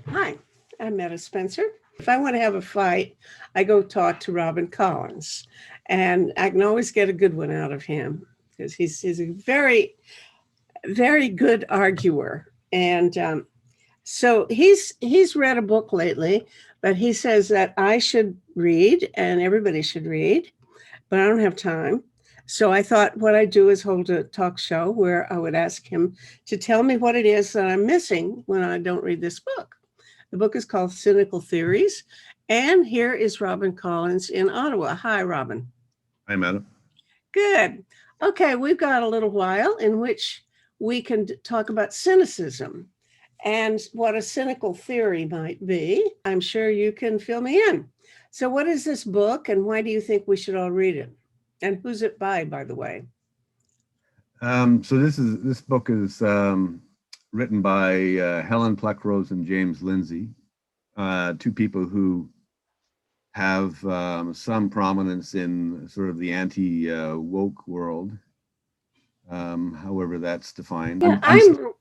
Hi, I'm Metta Spencer. If I want to have a fight, I go talk to Robin Collins, and I can always get a good one out of him because he's a very good arguer. And so he's read a book lately, but he says that I should read and everybody should read, but I don't have time. So I thought what I'd do is hold a talk show where I would ask him to tell me what it is that I'm missing when I don't read this book. The book is called Cynical Theories. And here is Robin Collins in Ottawa. Hi, Robin. Hi, madam. Good. Okay, we've got a little while in which we can talk about cynicism and what a cynical theory might be. I'm sure you can fill me in. So, what is this book and why do you think we should all read it? And who's it by the way? So this book is written by Helen Pluckrose and James Lindsay, two people who have some prominence in sort of the anti-woke world, however that's defined. Yeah,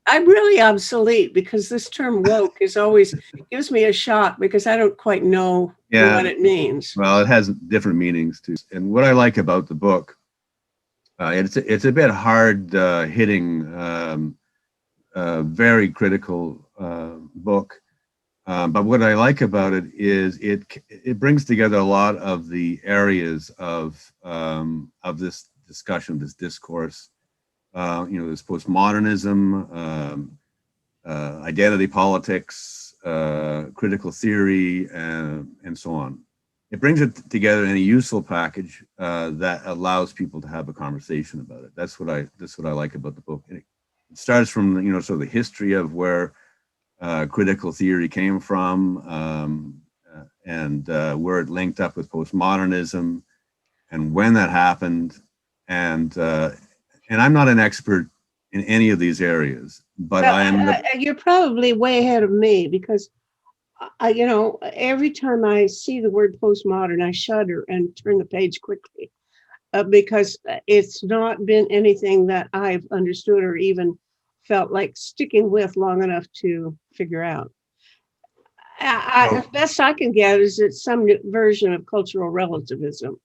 I'm really obsolete because this term woke is always gives me a shock because I don't quite know Yeah, what it means. well, it has different meanings too. And what I like about the book, it's a bit hard hitting, very critical book. But what I like about it is it brings together a lot of the areas of this discussion, this discourse. There's postmodernism, identity politics, critical theory, and so on. It brings it together in a useful package that allows people to have a conversation about it. That's what I like about the book. It starts from sort of the history of where critical theory came from, and where it linked up with postmodernism, and when that happened, and I'm not an expert in any of these areas, but Well, you're probably way ahead of me because every time I see the word postmodern, I shudder and turn the page quickly because it's not been anything that I've understood or even felt like sticking with long enough to figure out. As best I can get is it's some new version of cultural relativism.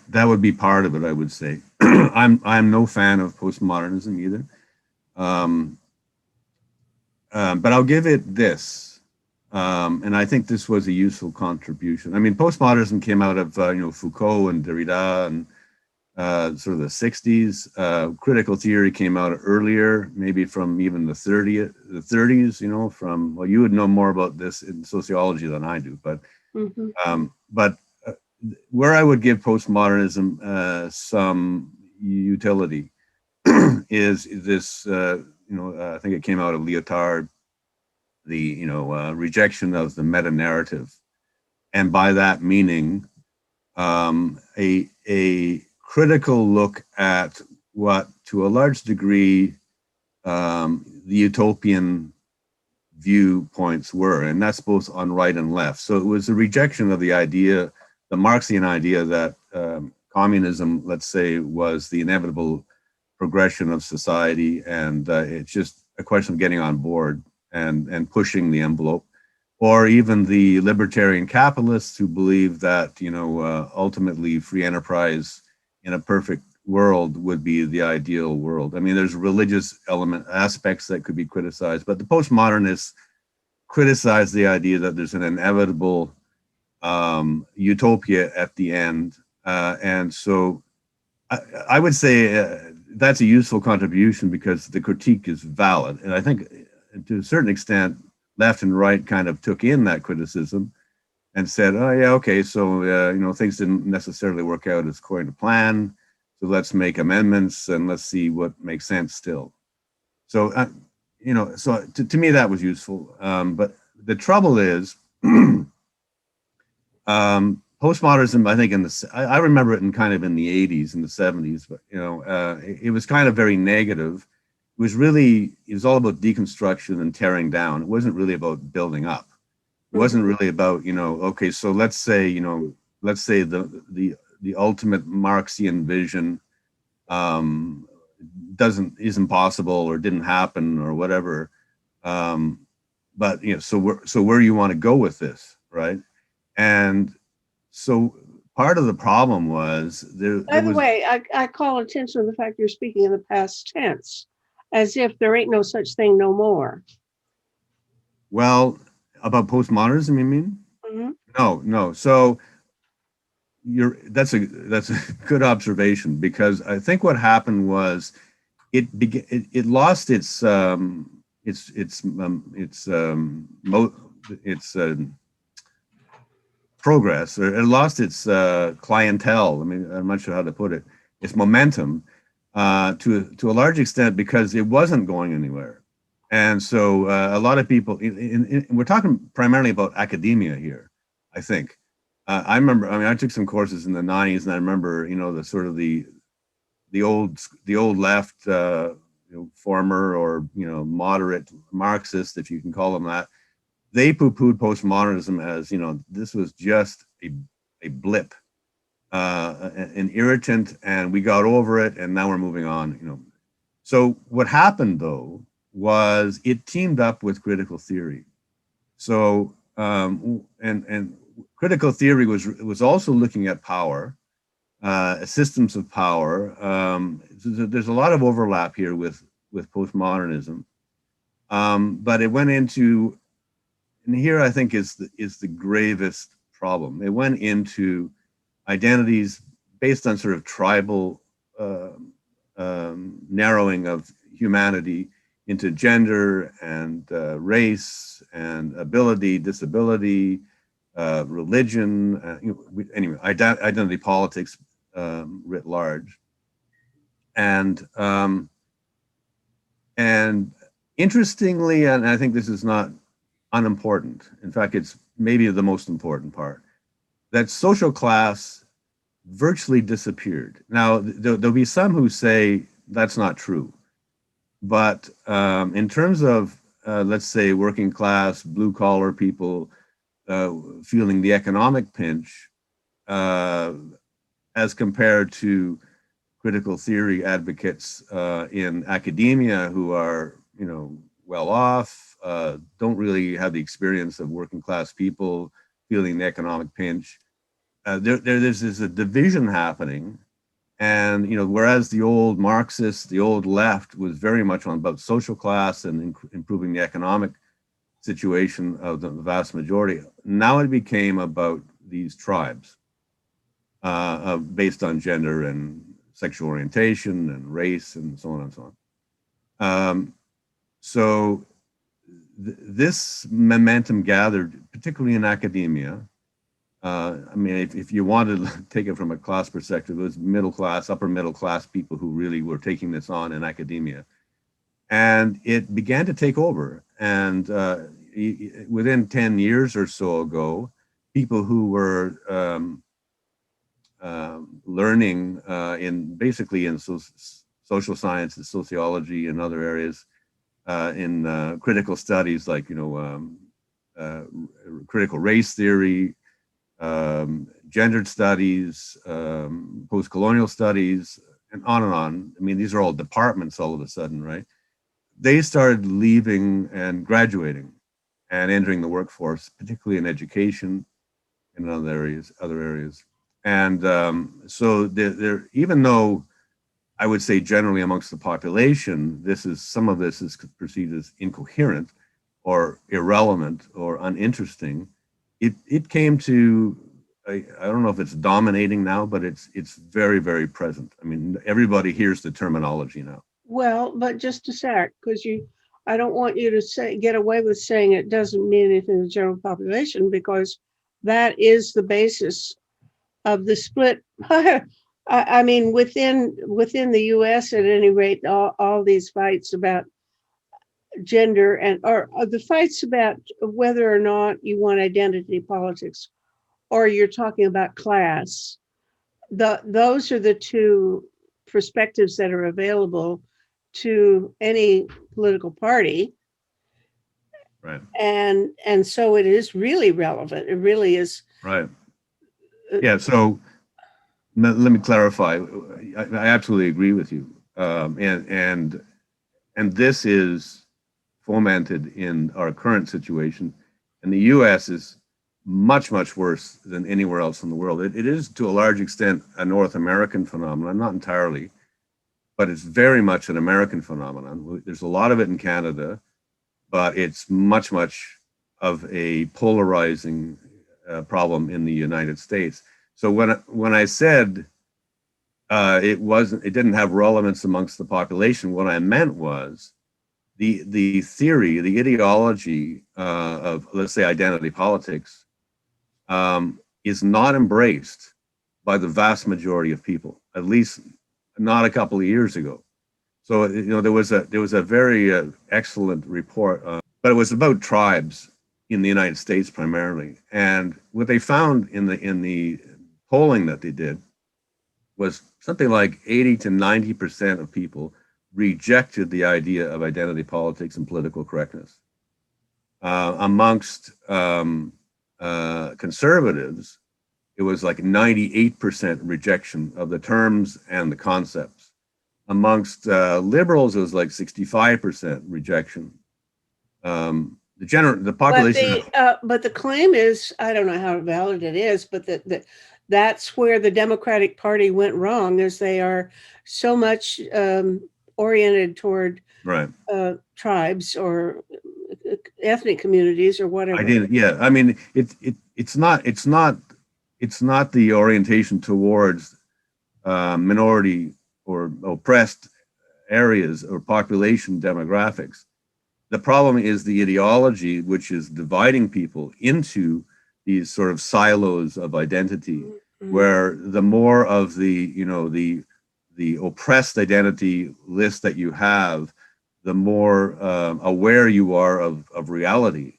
that would be part of it, I would say. I'm no fan of postmodernism either, but I'll give it this, and I think this was a useful contribution. I mean, postmodernism came out of Foucault and Derrida and sort of the 60s. Critical theory came out earlier, maybe from even the 30s. From, well, you would know more about this in sociology than I do, but where I would give postmodernism some utility is this. I think it came out of Lyotard, the rejection of the meta narrative, and by that meaning a critical look at what, to a large degree, the utopian viewpoints were, and that's both on right and left. So it was a rejection of the idea, the Marxian idea, that communism, let's say, was the inevitable progression of society, and it's just a question of getting on board and pushing the envelope. Or even the libertarian capitalists who believe that ultimately free enterprise in a perfect world would be the ideal world. I mean, there's religious aspects that could be criticized, but the postmodernists criticize the idea that there's an inevitable utopia at the end, and so I would say that's a useful contribution because the critique is valid, and I think to a certain extent, left and right kind of took in that criticism and said, oh yeah, okay, so things didn't necessarily work out as according to plan, so let's make amendments and let's see what makes sense still. So so to me that was useful, but the trouble is postmodernism, I think I remember it in kind of in the 80s and the 70s, but it was kind of very negative. It was all about deconstruction and tearing down. It wasn't really about building up. It wasn't really about, okay, so let's say the ultimate Marxian vision isn't possible or didn't happen or whatever. but so where you want to go with this, right? And so part of the problem was there By the was, way, I call attention to the fact you're speaking in the past tense, as if there ain't no such thing no more. well, about postmodernism, you mean? Mhm. No. So that's a good observation, because I think what happened was it lost its progress, or it lost its clientele. I mean, I'm not sure how to put it. Its momentum, to a large extent, because it wasn't going anywhere. And so a lot of people, we're talking primarily about academia here, I think. I remember, I mean, I took some courses in the 90s, and I remember, the sort of the old left, former, or moderate Marxist, if you can call them that, they poo-pooed postmodernism as, this was just a blip, an irritant, and we got over it, and now we're moving on. So what happened, though, was it teamed up with critical theory. So and critical theory was also looking at power, systems of power. There's a lot of overlap here with postmodernism, but it went into, and here I think is the gravest problem. It went into identities based on sort of tribal narrowing of humanity into gender and race and ability, disability, religion, anyway, identity politics writ large. And interestingly, and I think this is not unimportant, in fact, it's maybe the most important part, that social class virtually disappeared. Now, there'll be some who say that's not true. But in terms of, let's say, working class, blue collar people feeling the economic pinch, as compared to critical theory advocates in academia who are, well off, don't really have the experience of working class people feeling the economic pinch. There's a division happening. And, whereas the old Marxists, the old left, was very much on about social class and improving the economic situation of the vast majority, now it became about these tribes based on gender and sexual orientation and race and so on and so on. So this momentum gathered, particularly in academia. I mean, if you wanted to take it from a class perspective, it was middle class, upper middle class people who really were taking this on in academia. And it began to take over. And within 10 years or so ago, people who were learning basically in social sciences, sociology, and other areas, in critical studies like, critical race theory, gendered studies, post-colonial studies, and on and on. I mean, these are all departments all of a sudden, right? They started leaving and graduating and entering the workforce, particularly in education and other areas. And so there, even though I would say generally amongst the population, some of this is perceived as incoherent or irrelevant or uninteresting, it came to, I don't know if it's dominating now, but it's very, very present. I mean, everybody hears the terminology now. Well, but just a sec, because I don't want you to get away with saying it doesn't mean anything to the general population, because that is the basis of the split. I mean, within the U.S. at any rate, all these fights about gender or the fights about whether or not you want identity politics, or you're talking about class. Those are the two perspectives that are available to any political party. Right. And so it is really relevant. It really is. Right. Yeah. So let me clarify. I absolutely agree with you. And this is fomented in our current situation. And the US is much, much worse than anywhere else in the world. It is to a large extent a North American phenomenon, not entirely, but it's very much an American phenomenon. There's a lot of it in Canada, but it's much, much of a polarizing problem in the United States. So when I said it didn't have relevance amongst the population, what I meant was the theory, the ideology of, let's say, identity politics is not embraced by the vast majority of people, at least not a couple of years ago. So there was a very excellent report, but it was about tribes in the United States primarily, and what they found in the polling that they did was something like 80 to 90% of people rejected the idea of identity politics and political correctness. Amongst conservatives, it was like 98% rejection of the terms and the concepts. Amongst liberals, it was like 65% rejection. The population. But the claim is, I don't know how valid it is, but that's where the Democratic Party went wrong, is they are so much oriented toward right. Tribes or ethnic communities or whatever. I mean, it's not the orientation towards minority or oppressed areas or population demographics. The problem is the ideology, which is dividing people into these sort of silos of identity, where the more of the oppressed identity list that you have, the more aware you are of reality.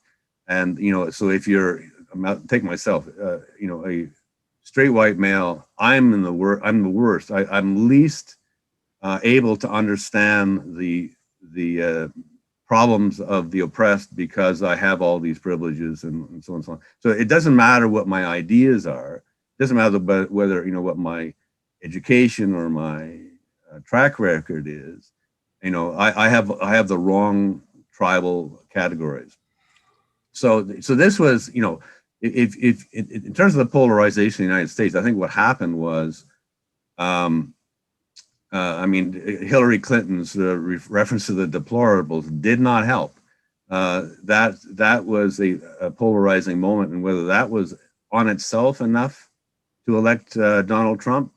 And so if you're, take myself, a straight white male, I'm the worst. I'm least able to understand the problems of the oppressed because I have all these privileges and so on and so on. So it doesn't matter what my ideas are. It doesn't matter whether what my education or my track record is. I have the wrong tribal categories. So this was, if in terms of the polarization in the United States, I think what happened was, Hillary Clinton's reference to the deplorables did not help. That was a polarizing moment, and whether that was on itself enough to elect Donald Trump,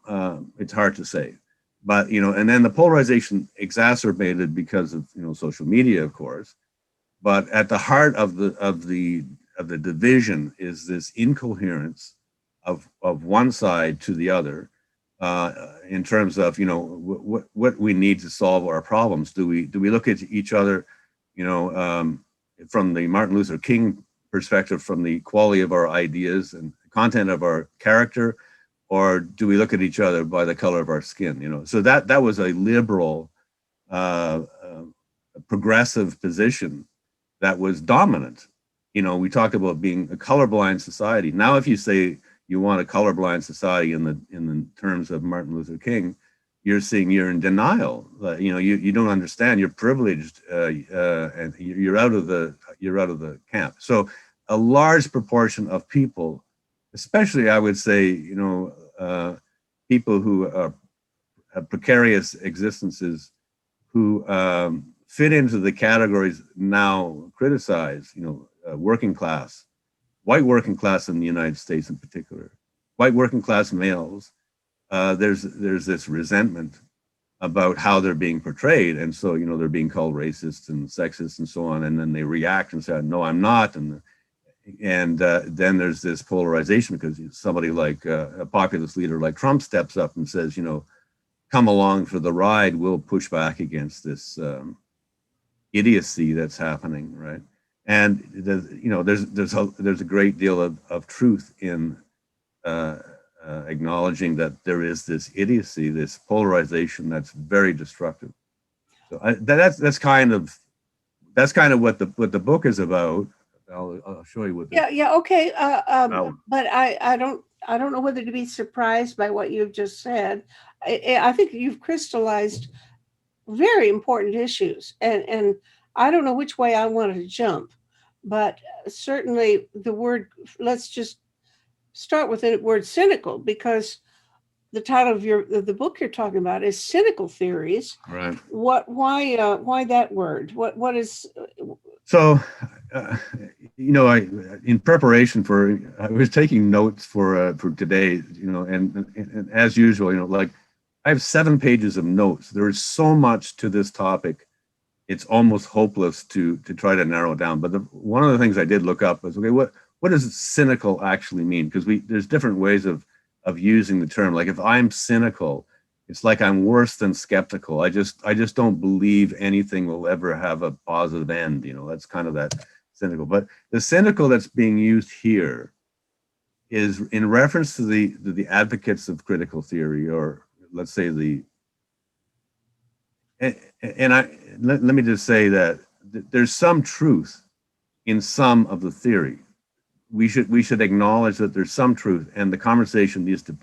it's hard to say. But and then the polarization exacerbated because of social media, of course. But at the heart of the division is this incoherence of one side to the other. In terms of what we need to solve our problems. Do we look at each other from the Martin Luther King perspective, from the quality of our ideas and content of our character, or do we look at each other by the color of our skin? So that was a liberal progressive position that was dominant. We talk about being a colorblind society. Now if you say you want a colorblind society in the terms of Martin Luther King, you're saying you're in denial. You don't understand. You're privileged, and you're out of the camp. So a large proportion of people, especially I would say, people who have precarious existences, who fit into the categories now criticized, working class. White working class in the United States in particular, white working class males, there's this resentment about how they're being portrayed. And so, they're being called racist and sexist and so on. And then they react and say, no, I'm not. And then there's this polarization because somebody like a populist leader like Trump steps up and says, come along for the ride. We'll push back against this idiocy that's happening, right? And there's a great deal of truth in acknowledging that there is this idiocy, this polarization that's very destructive. So that's kind of what the book is about. I'll show you what. Okay. But I don't know whether to be surprised by what you've just said. I think you've crystallized very important issues, and I don't know which way I want to jump, but certainly the word, let's just start with the word cynical, because the title of the book you're talking about is Cynical Theories. Right. Why that word? What is? So, I in preparation for, I was taking notes for today, and as usual, like I have 7 pages of notes. There is so much to this topic. It's almost hopeless to try to narrow it down. But one of the things I did look up was, okay, what does cynical actually mean? Because there's different ways of using the term. Like if I'm cynical, it's like I'm worse than skeptical. I just don't believe anything will ever have a positive end. That's kind of that cynical. But the cynical that's being used here is in reference to the advocates of critical theory, or let's say let me just say that there's some truth in some of the theory. We should acknowledge that there's some truth, and the conversation needs to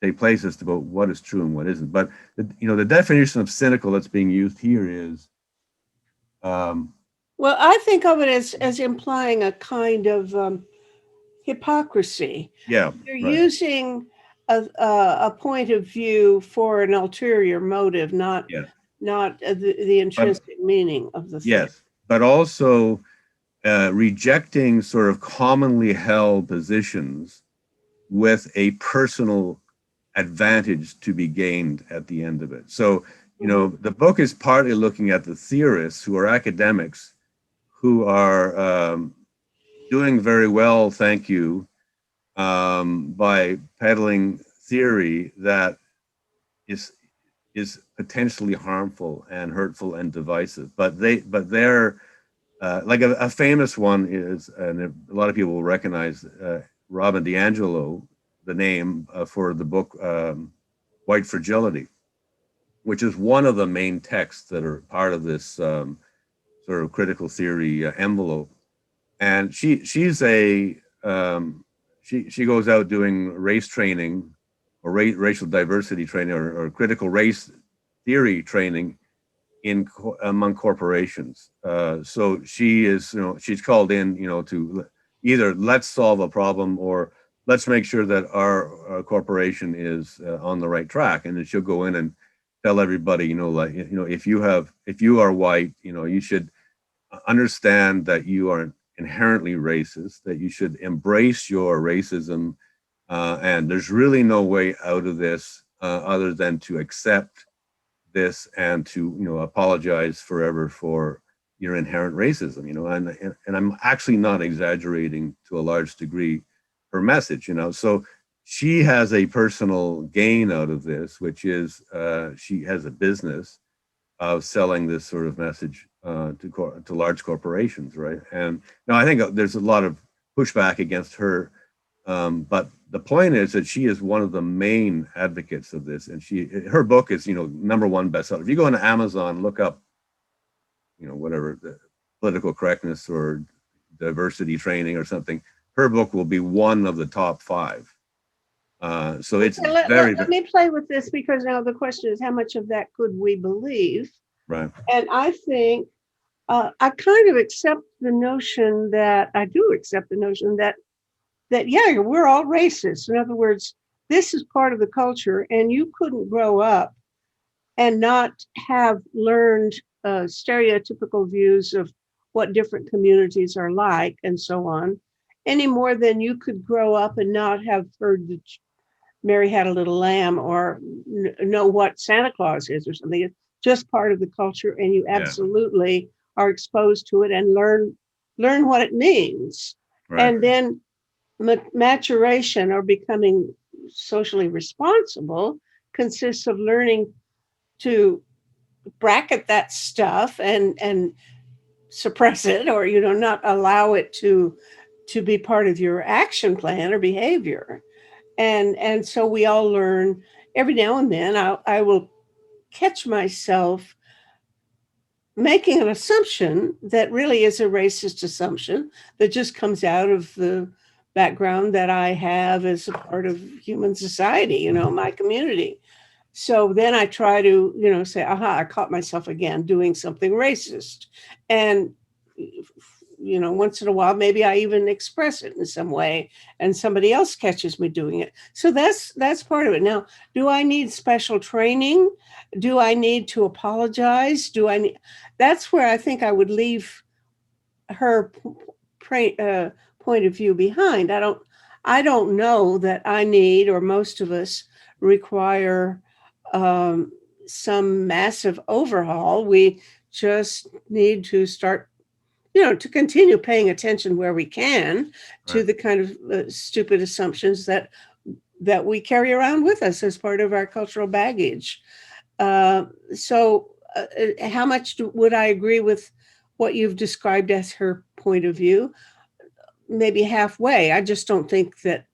take place as to about what is true and what isn't. But the definition of cynical that's being used here is. Well, I think of it as implying a kind of hypocrisy. Yeah, You're right. using a point of view for an ulterior motive, not the intrinsic meaning of the thing. Yes, but also rejecting sort of commonly held positions with a personal advantage to be gained at the end of it. So, the book is partly looking at the theorists who are academics who are doing very well, thank you, by peddling theory that is potentially harmful and hurtful and divisive. But they're like a famous one is, and a lot of people will recognize Robin DiAngelo, the name for the book White Fragility, which is one of the main texts that are part of this sort of critical theory envelope. And she's a she goes out doing race training or racial diversity training or critical race theory training among corporations. So she is, she's called in, to either let's solve a problem or let's make sure that our corporation is on the right track. And then she'll go in and tell everybody, if you are white, you should understand that you are inherently racist, that you should embrace your racism, and there's really no way out of this other than to accept this and to apologize forever for your inherent racism. And I'm actually not exaggerating to a large degree her message. So she has a personal gain out of this, which is she has a business of selling this sort of message to large corporations, right? And now I think there's a lot of pushback against her, but the point is that she is one of the main advocates of this, and her book is #1 bestseller. If you go into Amazon, look up whatever the political correctness or diversity training or something, her book will be one of the top 5. So it's let me play with this, because now the question is, how much of that could we believe? Right. And I think I kind of accept the notion that yeah, we're all racist. In other words, this is part of the culture, and you couldn't grow up and not have learned stereotypical views of what different communities are like and so on, any more than you could grow up and not have heard that Mary Had a Little Lamb or know what Santa Claus is or something. It's just part of the culture, and you absolutely are exposed to it and learn what it means. Right. And then maturation, or becoming socially responsible, consists of learning to bracket that stuff and suppress it, or not allow it to be part of your action plan or behavior. And so we all learn. Every now and then I will catch myself making an assumption that really is a racist assumption that just comes out of the background that I have as a part of human society, my community. So then I try to, say, aha, I caught myself again doing something racist. And, once in a while, maybe I even express it in some way and somebody else catches me doing it. So that's part of it. Now, do I need special training? Do I need to apologize? That's where I think I would leave her point of view behind. I don't know that I need, or most of us require, some massive overhaul. We just need to start, to continue paying attention where we can to Right. the kind of stupid assumptions that we carry around with us as part of our cultural baggage. How much would I agree with what you've described as her point of view? Maybe halfway. I just don't think that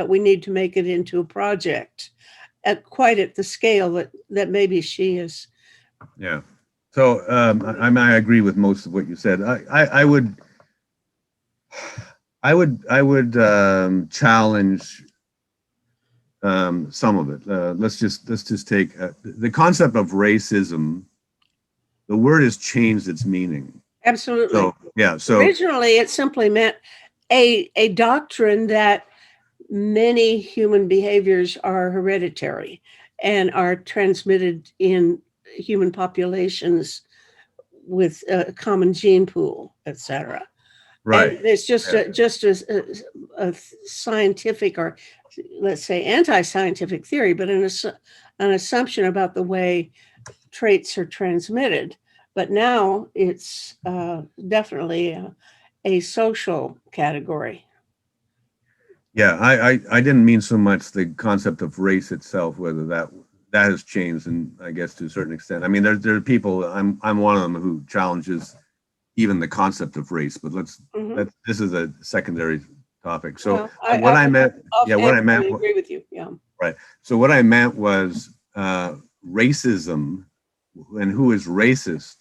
we need to make it into a project at the scale that maybe she is. Yeah. So I agree with most of what you said. I would challenge some of it. Let's just take the concept of racism. The word has changed its meaning. Absolutely. So yeah. So originally, it simply meant a doctrine that many human behaviors are hereditary and are transmitted in human populations with a common gene pool, etc. right. And it's just a scientific, or let's say anti-scientific theory, but an assumption about the way traits are transmitted. But now it's definitely a social category. Yeah, I didn't mean so much the concept of race itself, whether that has changed, and I guess to a certain extent. I mean, there are people. I'm one of them who challenges even the concept of race. But this is a secondary topic. So Well, what I meant, what I meant, agree with you. Yeah. right. So what I meant was racism, and who is racist.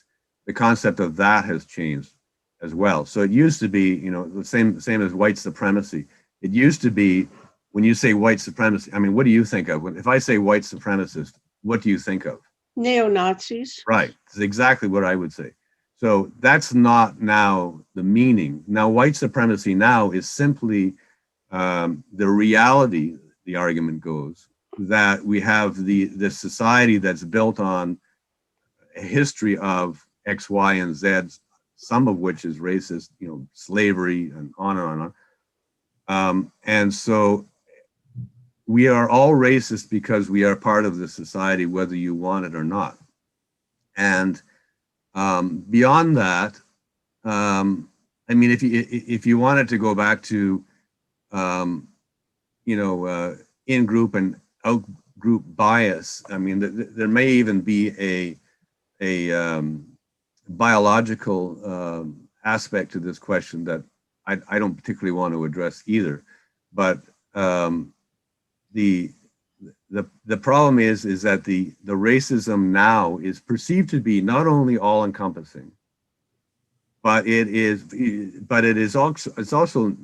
The concept of that has changed as well. So it used to be, the same as white supremacy. It used to be, when you say white supremacy, I mean, what do you think of? If I say white supremacist, what do you think of? Neo-Nazis. Right. It's exactly what I would say. So that's not now the meaning. Now, white supremacy now is simply the reality, the argument goes, that we have this society that's built on a history of X, Y, and Z, some of which is racist, slavery and on and on. And so we are all racist because we are part of the society, whether you want it or not. And beyond that, I mean, if you wanted to go back to, in-group and out-group bias, I mean, there may even be a biological aspect to this question that I don't particularly want to address either. But the problem is that the racism now is perceived to be not only all-encompassing, but it's also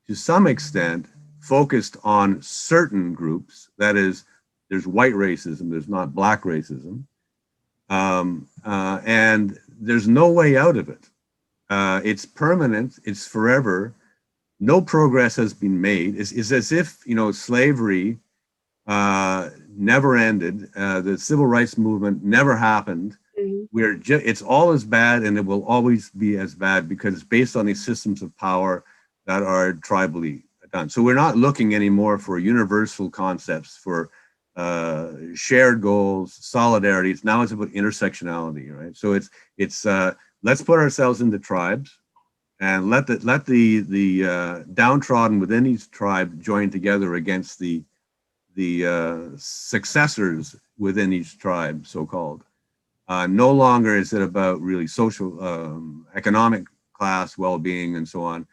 to some extent focused on certain groups. That is, there's white racism, there's not black racism, and there's no way out of it. It's permanent, it's forever. No progress has been made. It's as if, slavery never ended. The civil rights movement never happened. It's all as bad, and it will always be as bad because it's based on these systems of power that are tribally done. So we're not looking anymore for universal concepts, for shared goals, solidarities. Now it's about intersectionality, right? So it's let's put ourselves into tribes and let the downtrodden within each tribe join together against the successors within each tribe, so-called. No longer is it about really social, economic class, well-being, and so on,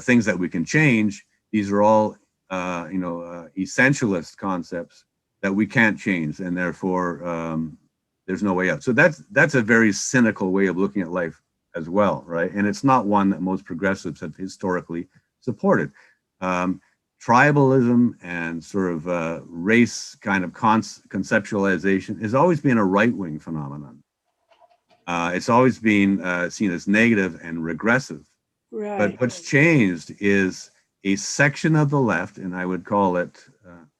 things that we can change. These are all, essentialist concepts that we can't change, and therefore there's no way out. So that's a very cynical way of looking at life as well, right? And it's not one that most progressives have historically supported. tribalism and sort of race kind of conceptualization has always been a right-wing phenomenon. It's always been seen as negative and regressive. Right. But what's changed is a section of the left, and I would call it,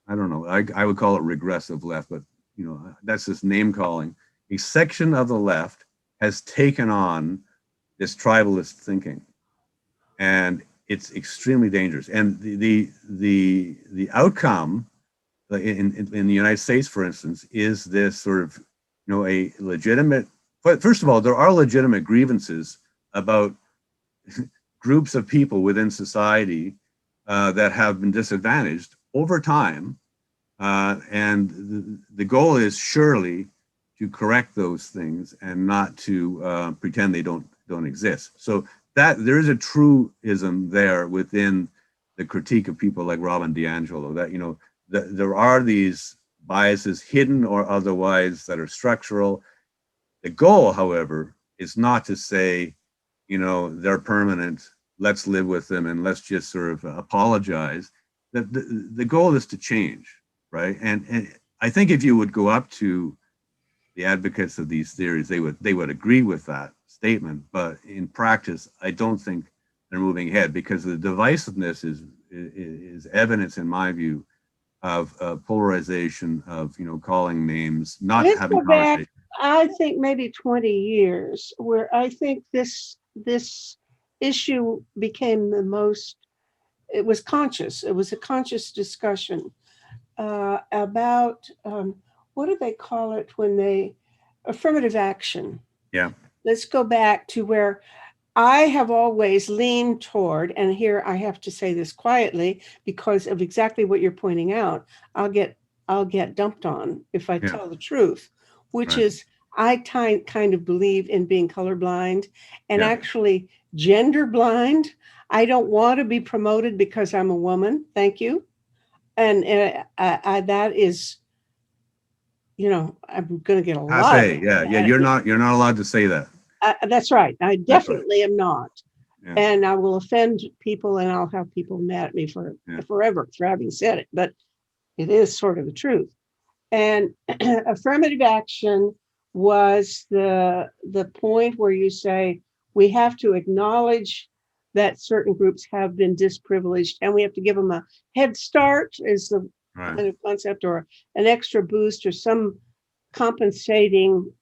I don't know, I would call it regressive left, but you know, that's just name calling. A section of the left has taken on this tribalist thinking, and it's extremely dangerous. And the outcome in the United States, for instance, is this sort of, you know, a legitimate. But first of all, there are legitimate grievances about groups of people within society that have been disadvantaged over time, and the goal is surely to correct those things and not to pretend they don't exist. So that there is a truism there within the critique of people like Robin DiAngelo, that, you know, there are these biases, hidden or otherwise, that are structural. The goal, however, is not to say, you know, they're permanent, let's live with them and let's just sort of apologize. The goal is to change, right? And I think if you would go up to the advocates of these theories, they would agree with that statement. But in practice, I don't think they're moving ahead, because the divisiveness is evidence, in my view, of polarization, of, you know, calling names, not Let's having go back, conversation. I think maybe 20 years, where I think this issue became the most, it was conscious. It was a conscious discussion about what do they call it when they, affirmative action. Yeah. Let's go back to where I have always leaned toward, and here I have to say this quietly because of exactly what you're pointing out. I'll get dumped on if I tell the truth, which Right. is I kind of believe in being colorblind and Yeah. actually gender blind. I don't want to be promoted because I'm a woman. Thank you. And that is, you know, I'm going to get a I lot of say, yeah, you're not allowed to say that. that's right. I That's right. definitely am not. Yeah. And I will offend people, and I'll have people mad at me forever for having said it. But it is sort of the truth. And affirmative action was the point where you say we have to acknowledge that certain groups have been disprivileged, and we have to give them a head start, is the Right. kind of concept, or an extra boost, or some compensating,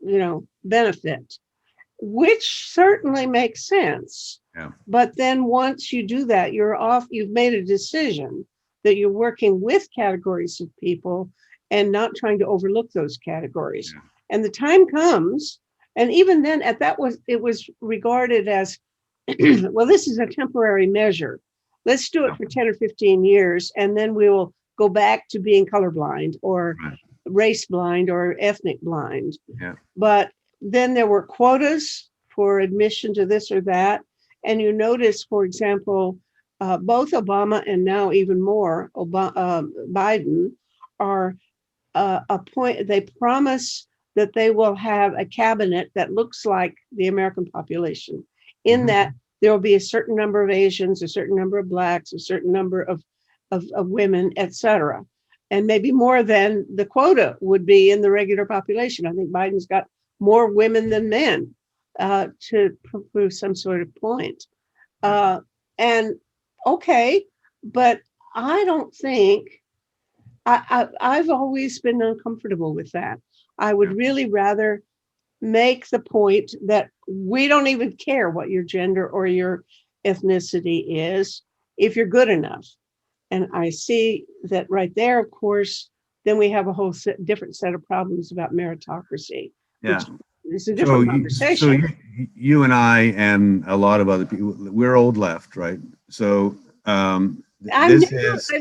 you know, benefit, which certainly makes sense. Yeah. But then once you do that, you've made a decision that you're working with categories of people and not trying to overlook those categories. Yeah. And the time comes, and even then it was regarded as, well, this is a temporary measure. Let's do it for 10 or 15 years, and then we will go back to being colorblind or race blind or ethnic blind. Yeah. But then there were quotas for admission to this or that. And you notice, for example, both Obama and now even more Biden are they promise that they will have a cabinet that looks like the American population, in that there will be a certain number of Asians, a certain number of Blacks, a certain number of women, et cetera. And maybe more than the quota would be in the regular population. I think Biden's got more women than men to prove some sort of point. And okay, but I don't think, I've always been uncomfortable with that. I would really rather make the point that we don't even care what your gender or your ethnicity is if you're good enough. And I see that right there, of course, then we have a whole different set of problems about meritocracy. Yeah. It's a different conversation. So you and I and a lot of other people, we're old left, right? So I've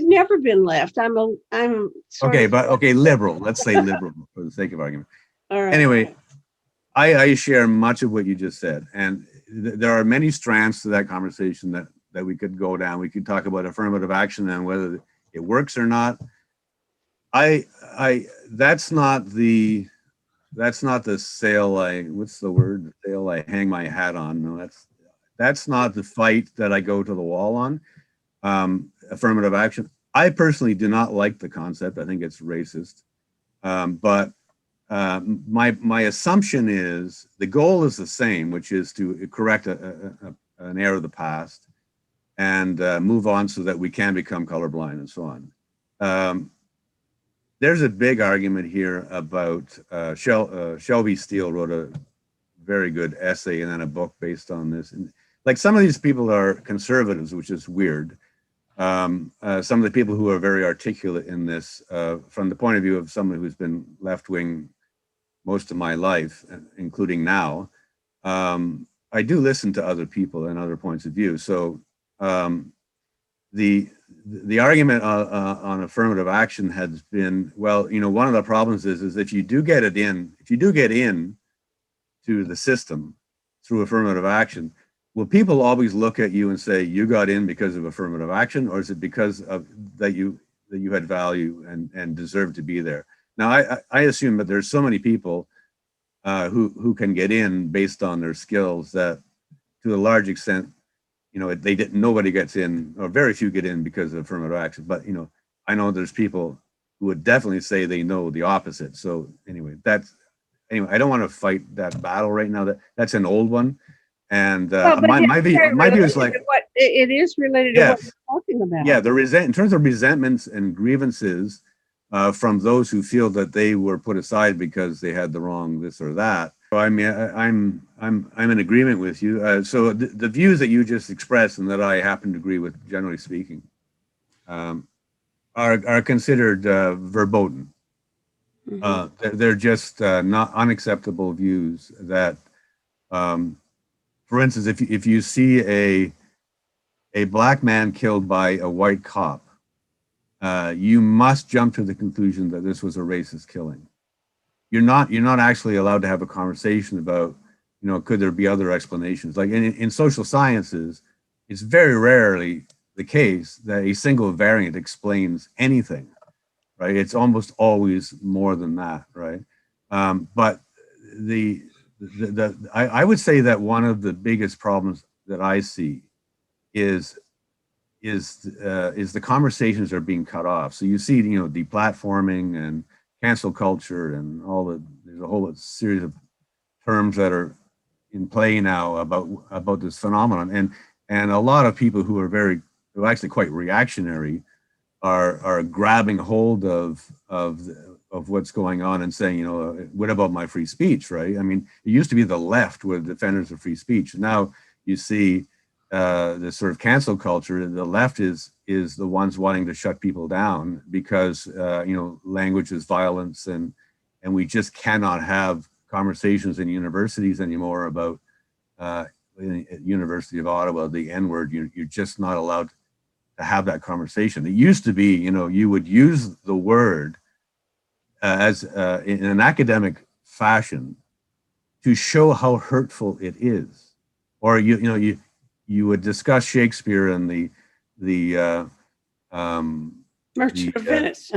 never been left. I'm liberal. Let's say liberal for the sake of argument. All right. Anyway, I share much of what you just said, and there are many strands to that conversation that we could go down. We could talk about affirmative action and whether it works or not. That's not the sale I hang my hat on. No, that's not the fight that I go to the wall on. affirmative action. I personally do not like the concept. I think it's racist. But my assumption is the goal is the same, which is to correct an error of the past and move on so that we can become colorblind and so on. There's a big argument here about Shelby Steele wrote a very good essay and then a book based on this. And like some of these people are conservatives, which is weird. Some of the people who are very articulate in this, from the point of view of someone who's been left-wing most of my life, including now, I do listen to other people and other points of view. So the argument on affirmative action has been, well, you know, one of the problems is if you do get in to the system through affirmative action, will people always look at you and say you got in because of affirmative action, or is it because of that you had value and deserve to be there? Now, I assume that there's so many people who can get in based on their skills that, to a large extent, you know, nobody gets in, or very few get in because of affirmative action. But you know, I know there's people who would definitely say they know the opposite. So anyway, I don't want to fight that battle right now. That's an old one. And my view is like, it is related to what we're talking about. Yeah, in terms of resentments and grievances from those who feel that they were put aside because they had the wrong this or that. So I mean, I'm in agreement with you. So the views that you just expressed and that I happen to agree with, generally speaking, are considered verboten. They're just not unacceptable views that. For instance, if you see a black man killed by a white cop, you must jump to the conclusion that this was a racist killing. You're not actually allowed to have a conversation about, you know, could there be other explanations? Like in social sciences, it's very rarely the case that a single variant explains anything, right? It's almost always more than that, right? But I would say that one of the biggest problems that I see is the conversations are being cut off. So you see, you know, deplatforming and cancel culture and there's a whole series of terms that are in play now about this phenomenon, and a lot of people who are actually quite reactionary are grabbing hold of what's going on and saying, you know, what about my free speech, right? I mean, it used to be the left were defenders of free speech. Now you see this sort of cancel culture. The left is the ones wanting to shut people down because you know, language is violence, and we just cannot have conversations in universities anymore about University of Ottawa, the N-word. You're just not allowed to have that conversation. It used to be, you know, you would use the word as in an academic fashion to show how hurtful it is, or you would discuss Shakespeare and the Merchant of Venice.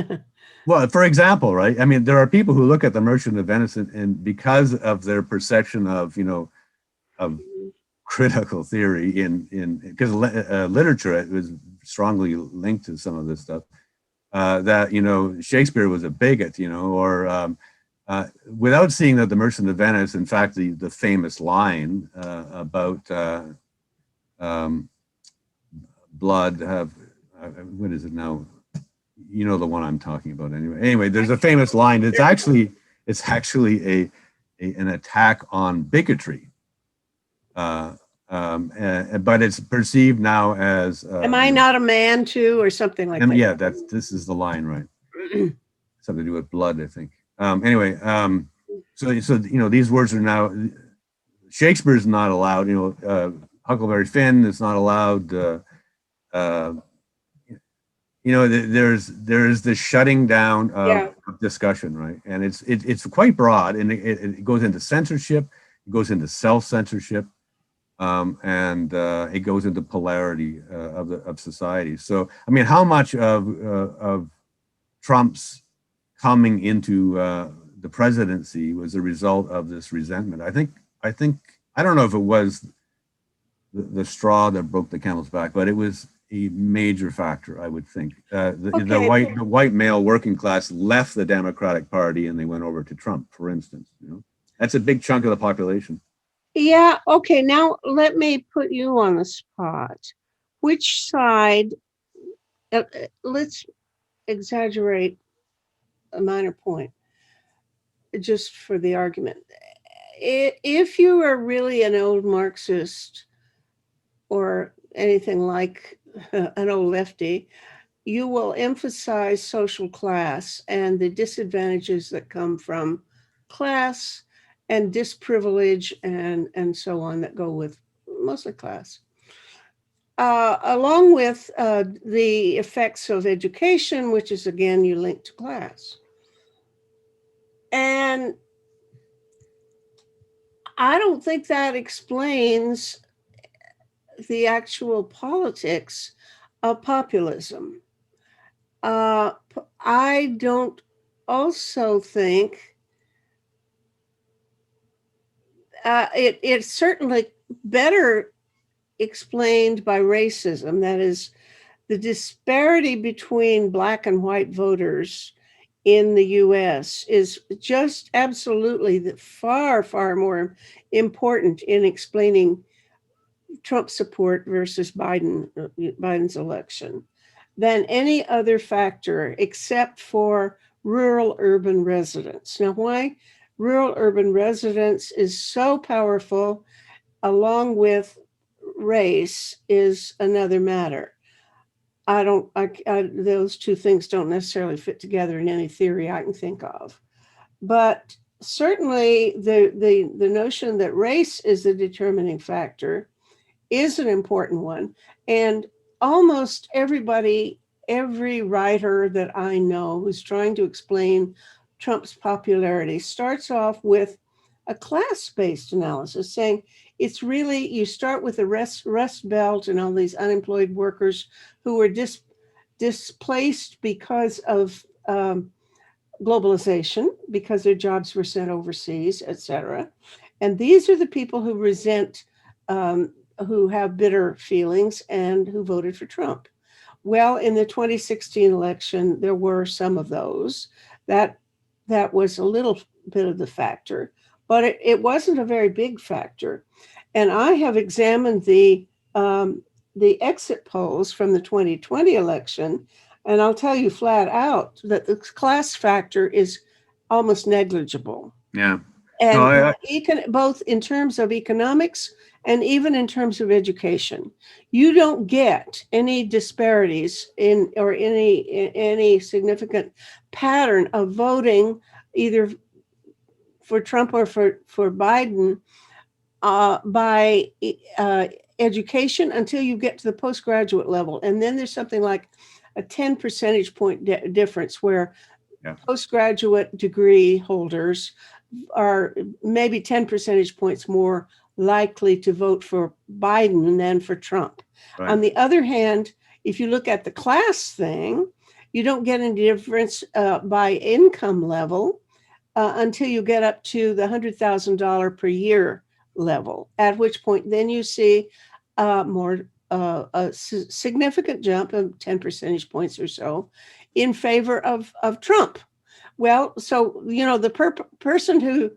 Well, for example, right? I mean, there are people who look at the Merchant of Venice and because of their perception of, you know, of critical theory because literature, it was strongly linked to some of this stuff, that, you know, Shakespeare was a bigot, you know, or without seeing that the Merchant of Venice, in fact, the famous line about blood, what is it now? You know the one I'm talking about anyway. Anyway, there's a famous line. It's actually an attack on bigotry. But it's perceived now as am I not a man too, or something like that? Yeah, this is the line, right? Something to do with blood, I think. Anyway, so you know, these words are now, Shakespeare's not allowed. You know, Huckleberry Finn is not allowed. You know, there's this shutting down of discussion, right? And it's quite broad, and it goes into censorship, it goes into self-censorship. And it goes into polarity of society. So, I mean, how much of Trump's coming into the presidency was a result of this resentment? I think I don't know if it was the straw that broke the camel's back, but it was a major factor, I would think. The Okay. white male working class left the Democratic Party and they went over to Trump, for instance. That's a big chunk of the population. Yeah. Okay. Now let me put you on the spot. Which side? Let's exaggerate a minor point, just for the argument. If you are really an old Marxist or anything like an old lefty, you will emphasize social class and the disadvantages that come from class and disprivilege and so on that go with mostly class. Along with the effects of education, which is again, you link to class. And I don't think that explains the actual politics of populism. I don't also think it's certainly better explained by racism. That is, the disparity between Black and white voters in the US is just absolutely far, far more important in explaining Trump support versus Biden's election than any other factor except for rural urban residents. Now, why rural urban residents is so powerful along with race is another matter. Those two things don't necessarily fit together in any theory I can think of. But certainly the notion that race is the determining factor is an important one. And almost everybody, every writer that I know who's trying to explain Trump's popularity starts off with a class-based analysis, saying it's really, you start with the Rust Belt and all these unemployed workers who were displaced because of globalization, because their jobs were sent overseas, etc. And these are the people who resent, who have bitter feelings and who voted for Trump. Well, in the 2016 election, there were some of those. That was a little bit of the factor, but it wasn't a very big factor. And I have examined the exit polls from the 2020 election, and I'll tell you flat out that the class factor is almost negligible. Yeah. And both in terms of economics and even in terms of education, you don't get any disparities in or any significant pattern of voting either for Trump or for Biden by education until you get to the postgraduate level. And then there's something like a 10 percentage point difference where postgraduate degree holders are maybe 10 percentage points more likely to vote for Biden than for Trump. Right. On the other hand, if you look at the class thing, you don't get any difference by income level until you get up to the $100,000 per year level, at which point then you see a significant jump of 10 percentage points or so in favor of Trump. Well, so, the person who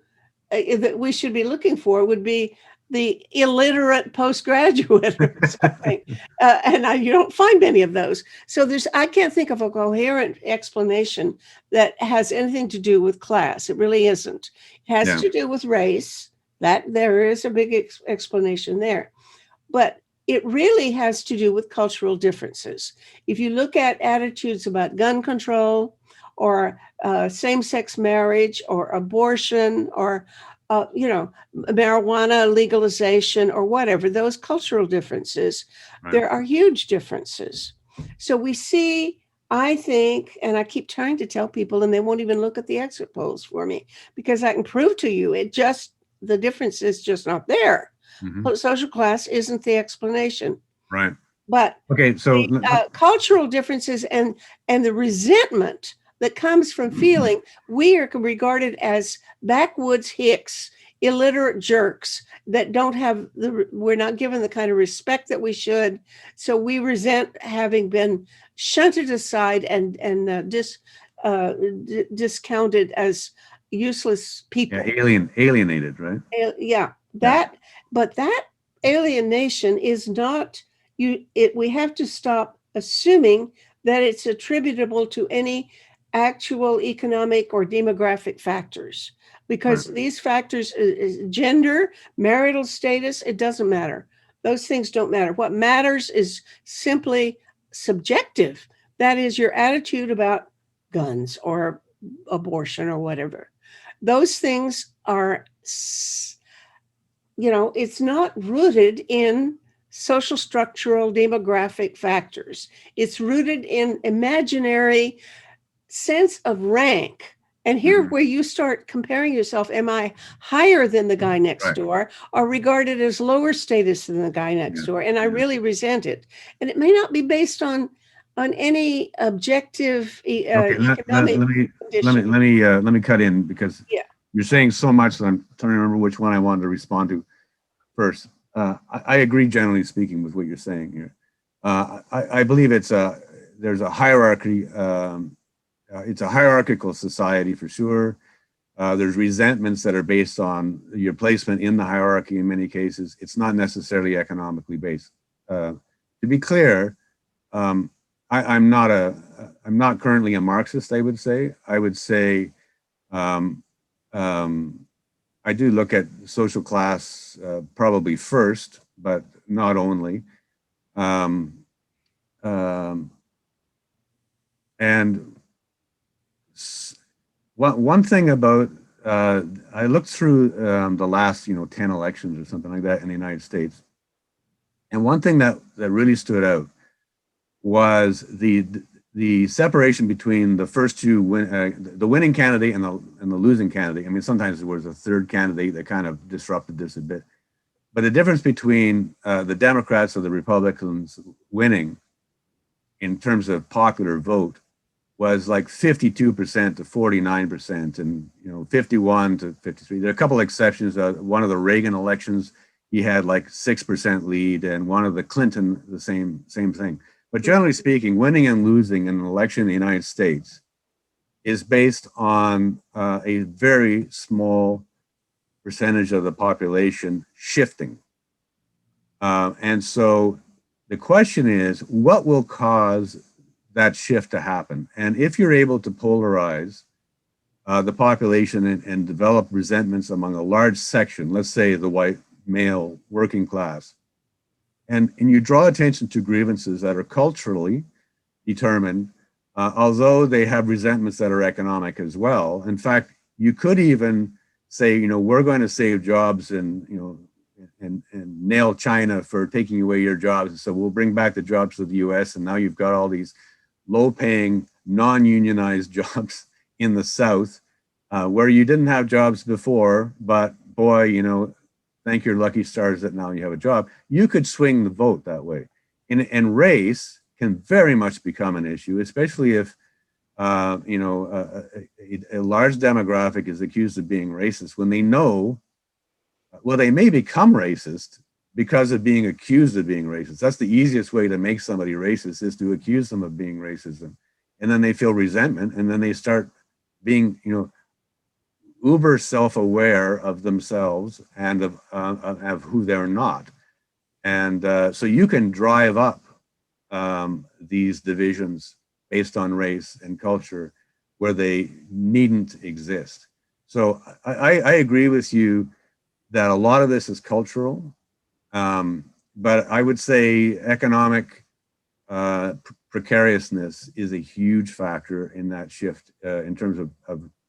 that we should be looking for would be the illiterate postgraduate or something. And you don't find many of those. So I can't think of a coherent explanation that has anything to do with class. It really isn't. It has to do with race. That there is a big explanation there. But it really has to do with cultural differences. If you look at attitudes about gun control or same-sex marriage or abortion or marijuana legalization or whatever, those cultural differences, there are huge differences. So we see, I think, and I keep trying to tell people, and they won't even look at the exit polls for me, because I can prove to you the difference is just not there. Mm-hmm. Social class isn't the explanation. Right. But okay, so cultural differences and the resentment that comes from feeling we are regarded as backwoods hicks illiterate jerks that don't have we're not given the kind of respect that we should. So we resent having been shunted aside and discounted as useless people. Yeah, alienated, right? Yeah, but that alienation is not we have to stop assuming that it's attributable to any actual economic or demographic factors, because these factors, gender, marital status, it doesn't matter. Those things don't matter. What matters is simply subjective. That is your attitude about guns or abortion or whatever. Those things are, it's not rooted in social structural demographic factors. It's rooted in imaginary sense of rank. And here, where you start comparing yourself, am I higher than the guy next door, or regarded as lower status than the guy next door? And I really resent it. And it may not be based on any objective economic condition. Let me cut in, because you're saying so much that I'm trying to remember which one I wanted to respond to first. I agree, generally speaking, with what you're saying here. I believe there's a hierarchy. It's a hierarchical society for sure. There's resentments that are based on your placement in the hierarchy in many cases. It's not necessarily economically based. To be clear, I'm not currently a Marxist, I would say. I do look at social class probably first, but not only. And one thing about, I looked through the last 10 elections or something like that in the United States, and one thing that really stood out was the separation between the first two, the winning candidate and the losing candidate. I mean, sometimes there was a third candidate that kind of disrupted this a bit, but the difference between the Democrats or the Republicans winning in terms of popular vote was like 52% to 49%, and 51 to 53. There are a couple of exceptions. One of the Reagan elections, he had like 6% lead, and one of the Clinton, the same thing. But generally speaking, winning and losing in an election in the United States is based on a very small percentage of the population shifting. And so the question is, what will cause that shift to happen? And if you're able to polarize the population and develop resentments among a large section, let's say the white male working class, and you draw attention to grievances that are culturally determined, although they have resentments that are economic as well. In fact, you could even say, we're going to save jobs and nail China for taking away your jobs. And so we'll bring back the jobs to the US. And now you've got all these low-paying, non-unionized jobs in the South, where you didn't have jobs before, but boy, thank your lucky stars that now you have a job. You could swing the vote that way. And race can very much become an issue, especially if a large demographic is accused of being racist when they know, well, they may become racist because of being accused of being racist. That's the easiest way to make somebody racist, is to accuse them of being racist. And then they feel resentment, and then they start being, uber self-aware of themselves and of who they're not. And so you can drive up these divisions based on race and culture where they needn't exist. So I agree with you that a lot of this is cultural, but I would say economic precariousness is a huge factor in that shift in terms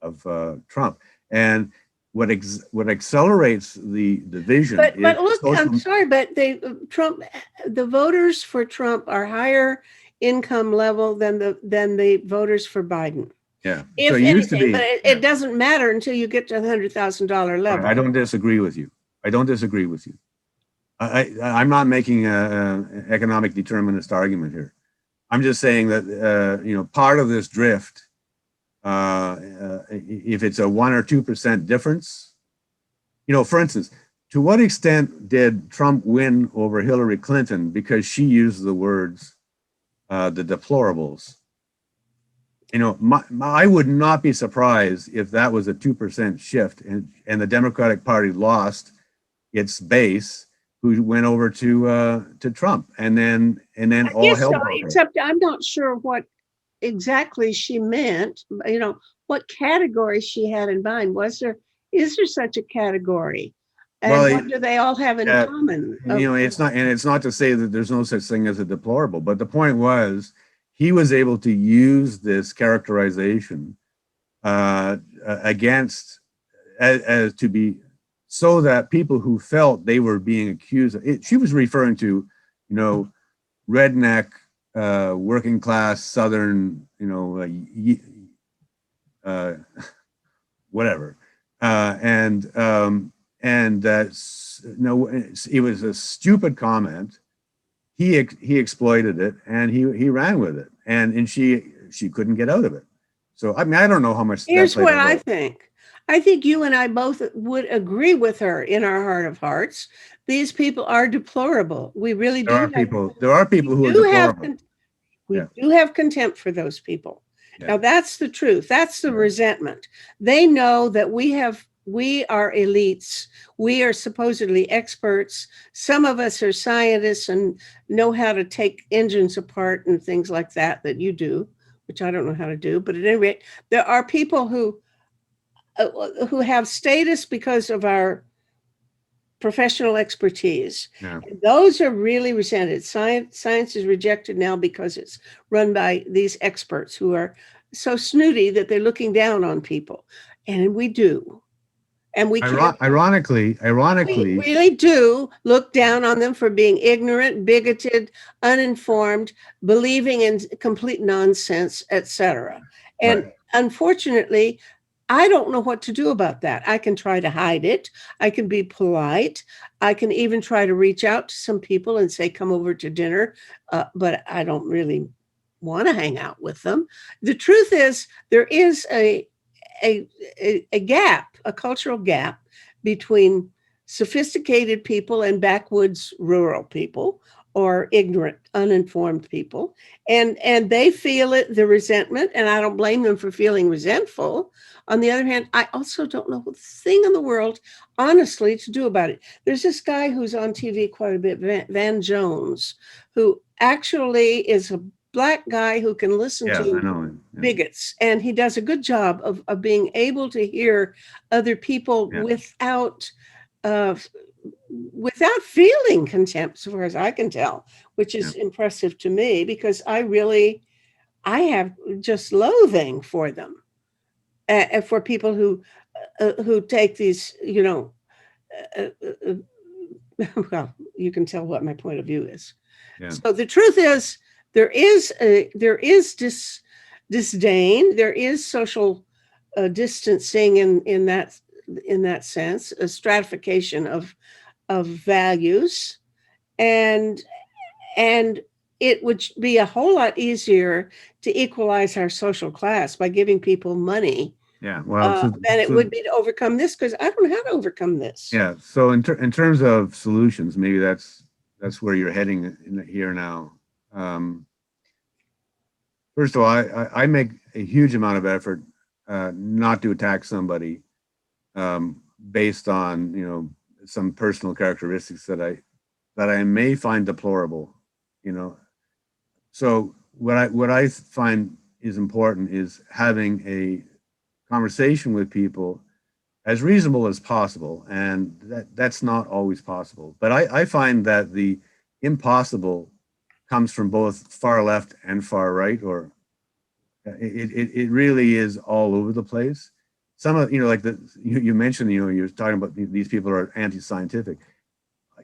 of Trump. And what accelerates the division. But look, I'm sorry, but the voters for Trump are higher income level than the voters for Biden. Yeah. If so it anything, used to be, but it doesn't matter until you get to the $100,000 level. I don't disagree with you. I'm not making an economic determinist argument here. I'm just saying that part of this drift, if it's a 1 or 2% difference, For instance, to what extent did Trump win over Hillary Clinton because she used the words the deplorables? I would not be surprised if that was a 2% shift and the Democratic Party lost its base, who went over to Trump, and then all Yes, hell so, broke loose. except I'm not sure what exactly she meant, what category she had in mind. Is there such a category? And Well, what do they all have in common? it's not to say that there's no such thing as a deplorable, but the point was he was able to use this characterization against as to be so that people who felt they were being accused she was referring to redneck working class Southern whatever and that's it was a stupid comment. He exploited it and he ran with it and she couldn't get out of it. So I mean, I don't know how much. Here's what I think. I think you and I both would agree with her in our heart of hearts. These people are deplorable. We really do. There are people who are deplorable. We do have contempt for those people. Yeah. Now that's the truth. That's the resentment. They know that we are elites. We are supposedly experts. Some of us are scientists and know how to take engines apart and things like that you do, which I don't know how to do. But at any rate, there are people who have status because of our professional expertise. Yeah. Those are really resented. Science is rejected now because it's run by these experts who are so snooty that they're looking down on people. And we do. And we ironically, we really do look down on them for being ignorant, bigoted, uninformed, believing in complete nonsense, etc. And unfortunately, I don't know what to do about that. I can try to hide it. I can be polite. I can even try to reach out to some people and say, come over to dinner. But I don't really want to hang out with them. The truth is, there is a gap, a cultural gap between sophisticated people and backwoods rural people or ignorant, uninformed people. And they feel it, the resentment, and I don't blame them for feeling resentful. On the other hand, I also don't know a thing in the world, honestly, to do about it. There's this guy who's on TV quite a bit, Van Jones, who actually is a Black guy who can listen to bigots. And he does a good job of being able to hear other people without feeling contempt, as far as I can tell, which is impressive to me because I have just loathing for them. For people who take these, well, you can tell what my point of view is. Yeah. So the truth is, there is disdain, there is social distancing in that sense, a stratification of values, and it would be a whole lot easier to equalize our social class by giving people money. Yeah, well, than it would be to overcome this, because I don't know how to overcome this. Yeah, so in terms of solutions, maybe that's where you're heading here now. First of all, I make a huge amount of effort not to attack somebody based on some personal characteristics that I may find deplorable. So what I find is important is having a conversation with people as reasonable as possible, and that's not always possible. But I find that the impossible comes from both far left and far right, or it really is all over the place. Some of like you mentioned, you're talking about these people are anti-scientific.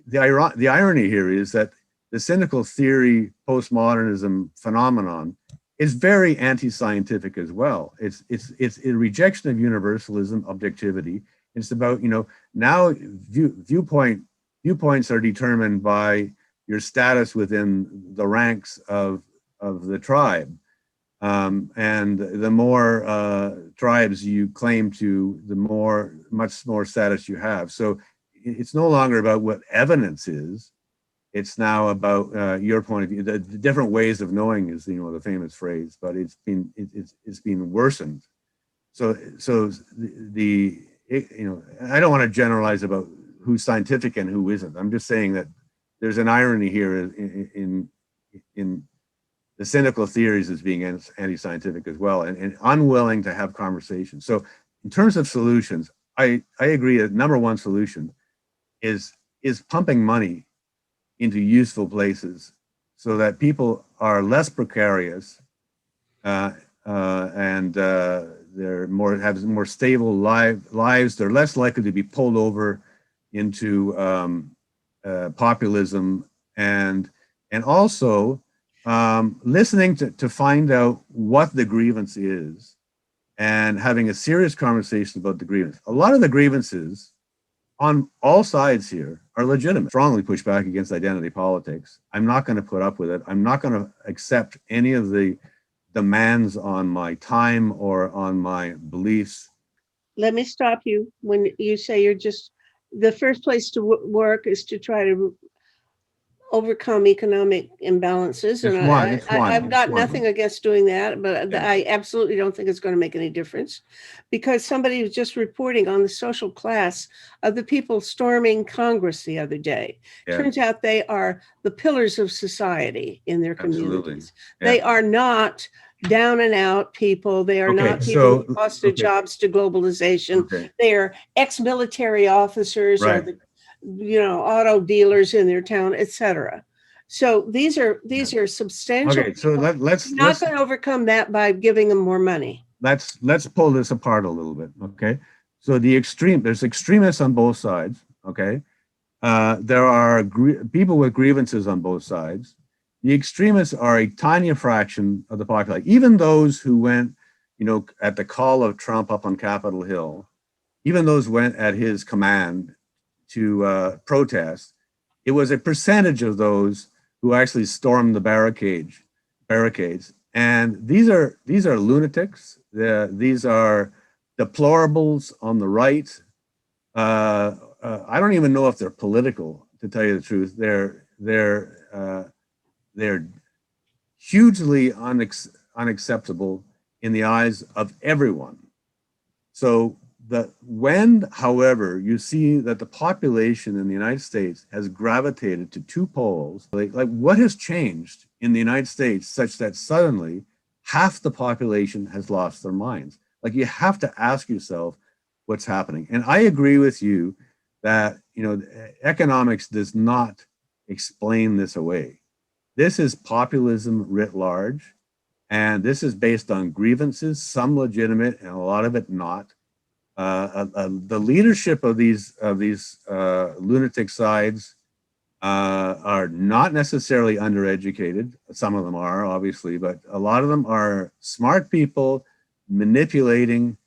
The irony here is that the cynical theory postmodernism phenomenon is very anti-scientific as well. It's a rejection of universalism, objectivity. It's about now viewpoints are determined by your status within the ranks of the tribe. And the more tribes you claim to, the much more status you have. So it's no longer about what evidence is. It's now about your point of view. The different ways of knowing is, the famous phrase, but it's been worsened. So I don't want to generalize about who's scientific and who isn't. I'm just saying that there's an irony here in the cynical theories as being anti-scientific as well, and unwilling to have conversations. So in terms of solutions, I agree that number one solution is pumping money into useful places so that people are less precarious and they're have more stable lives. They're less likely to be pulled over into populism, and also listening to find out what the grievance is and having a serious conversation about the grievance. A lot of the grievances on all sides here are legitimate. Strongly push back against identity politics. I'm not going to put up with it. I'm not going to accept any of the demands on my time or on my beliefs. Let me stop you when you say the first place to work is to try to overcome economic imbalances. And I've got nothing against doing that, but I absolutely don't think it's going to make any difference, because somebody was just reporting on the social class of the people storming Congress the other day. Turns out they are the pillars of society in their communities. They are not down and out people. They are not people who lost their jobs to globalization. They are ex-military officers or the auto dealers in their town, etc. So these are substantial. Okay, so let's not going to overcome that by giving them more money. Let's pull this apart a little bit. Okay, so there's extremists on both sides. Okay, there are people with grievances on both sides. The extremists are a tiny fraction of the population. Even those who went, at the call of Trump up on Capitol Hill, even those went at his command to protest. It was a percentage of those who actually stormed the barricades. And these are lunatics. These are deplorables on the right. I don't even know if they're political, to tell you the truth. They're hugely unacceptable in the eyes of everyone. So when, however, you see that the population in the United States has gravitated to two poles, like what has changed in the United States such that suddenly half the population has lost their minds? Like, you have to ask yourself what's happening. And I agree with you that, economics does not explain this away. This is populism writ large, and this is based on grievances, some legitimate and a lot of it not. The leadership of these lunatic sides are not necessarily undereducated. Some of them are, obviously, but a lot of them are smart people manipulating,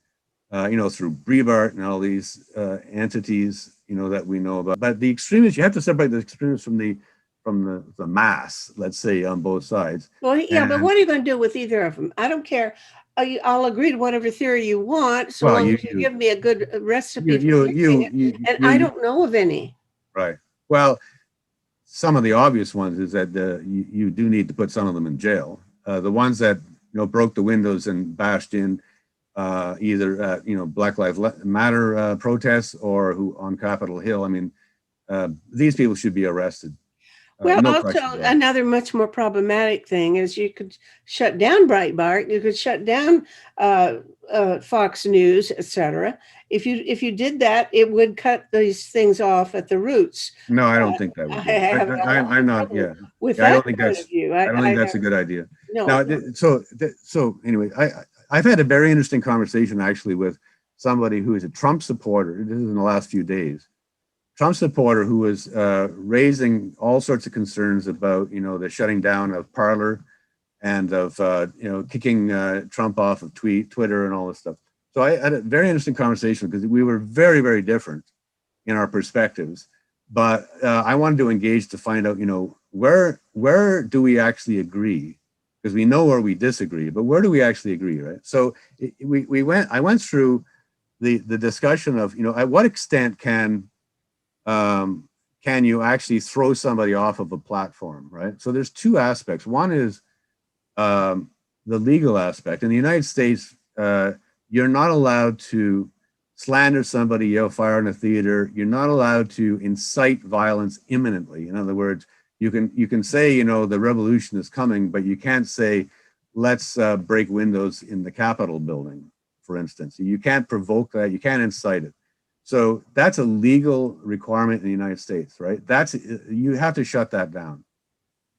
through Breitbart and all these entities, that we know about. But the extremists, you have to separate the extremists from the mass, let's say, on both sides. Well, yeah, but what are you going to do with either of them? I don't care. I'll agree to whatever theory you want, so long as you give me a good recipe for fixing it. And I don't know of any. Right. Well, some of the obvious ones is that you do need to put some of them in jail. The ones that broke the windows and bashed in either at Black Lives Matter protests or who on Capitol Hill. I mean, these people should be arrested. Well, also another much more problematic thing is you could shut down Breitbart, you could shut down Fox News, etc. If you did that, it would cut these things off at the roots. No, I don't think that would. I'm not. Yeah, with I that don't think point that's. of view, I don't think that's a good idea. No. Now, so anyway, I've had a very interesting conversation actually with somebody who is a Trump supporter. This is in the last few days. Trump supporter who was raising all sorts of concerns about, the shutting down of Parler and of, kicking Trump off of Twitter and all this stuff. So I had a very interesting conversation because we were very, very different in our perspectives. But I wanted to engage to find out, where do we actually agree? because we know where we disagree, but where do we actually agree, right? So I went through the discussion of, at what extent can you actually throw somebody off of a platform, right? So there's two aspects. One is the legal aspect. In the United States, you're not allowed to slander somebody, yell fire in a theater. You're not allowed to incite violence imminently. In other words, you can say, the revolution is coming, but you can't say, let's break windows in the Capitol building, for instance. You can't provoke that. You can't incite it. So that's a legal requirement in the United States, right? You have to shut that down.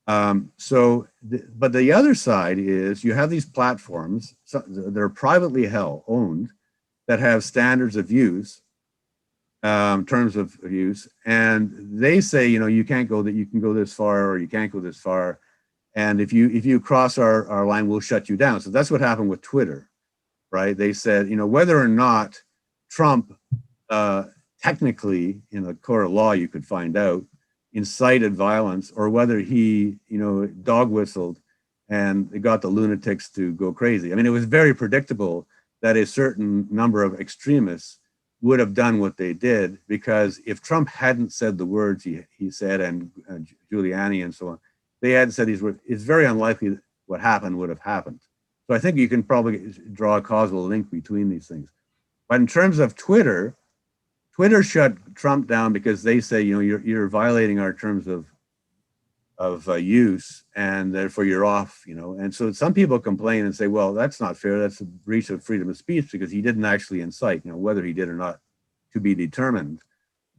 But the other side is you have these platforms that are privately owned that have standards of use, terms of use, and they say, you can't go that, you can go this far or you can't go this far, and if you cross our line, we'll shut you down. So that's what happened with Twitter, right? They said, whether or not Trump technically in a court of law you could find out incited violence, or whether he dog whistled and it got the lunatics to go crazy. I mean, it was very predictable that a certain number of extremists would have done what they did, because if Trump hadn't said the words he said, and Giuliani and so on, they hadn't said these words, it's very unlikely what happened would have happened. So I think you can probably draw a causal link between these things. But in terms of Twitter shut Trump down because they say, you're violating our terms of use, and therefore you're off, And so some people complain and say, well, that's not fair. That's a breach of freedom of speech because he didn't actually incite, whether he did or not to be determined.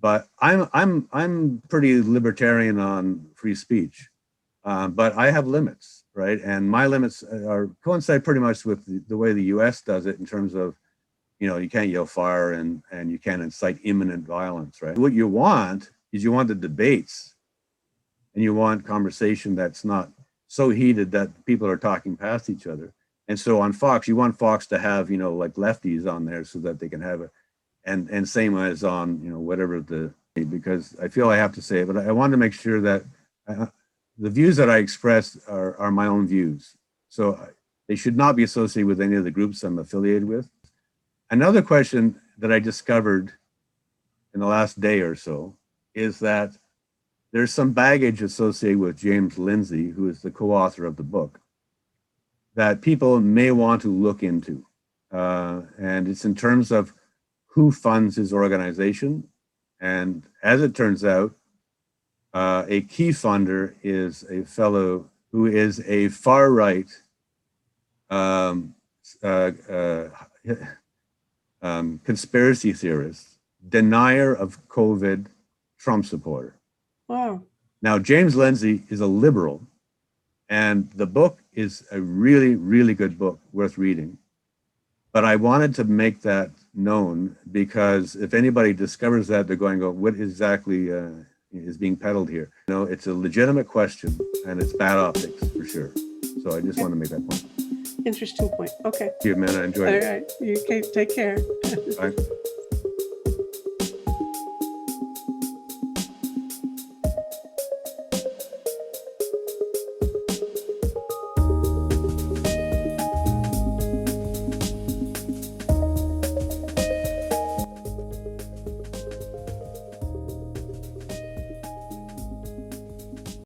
But I'm pretty libertarian on free speech, but I have limits, right? And my limits coincide pretty much with the way the U.S. does it in terms of, you can't yell fire and you can't incite imminent violence, right? What you want is the debates, and you want conversation that's not so heated that people are talking past each other. And so on Fox, you want Fox to have, like lefties on there so that they can have it. And same as on, whatever because I feel I have to say it, but I want to make sure that the views that I express are my own views. So they should not be associated with any of the groups I'm affiliated with. Another question that I discovered in the last day or so is that there's some baggage associated with James Lindsay, who is the co-author of the book, that people may want to look into. And it's in terms of who funds his organization. And as it turns out, a key funder is a fellow who is a far-right conspiracy theorist, denier of COVID, Trump supporter. Wow. Now, James Lindsay is a liberal, and the book is a really, really good book worth reading. But I wanted to make that known because if anybody discovers that, they're going to go, what exactly is being peddled here? It's a legitimate question, and it's bad optics for sure. So I just want to make that point. Interesting point. Okay. Thank you, man. I enjoyed it. All right. You take care. Bye.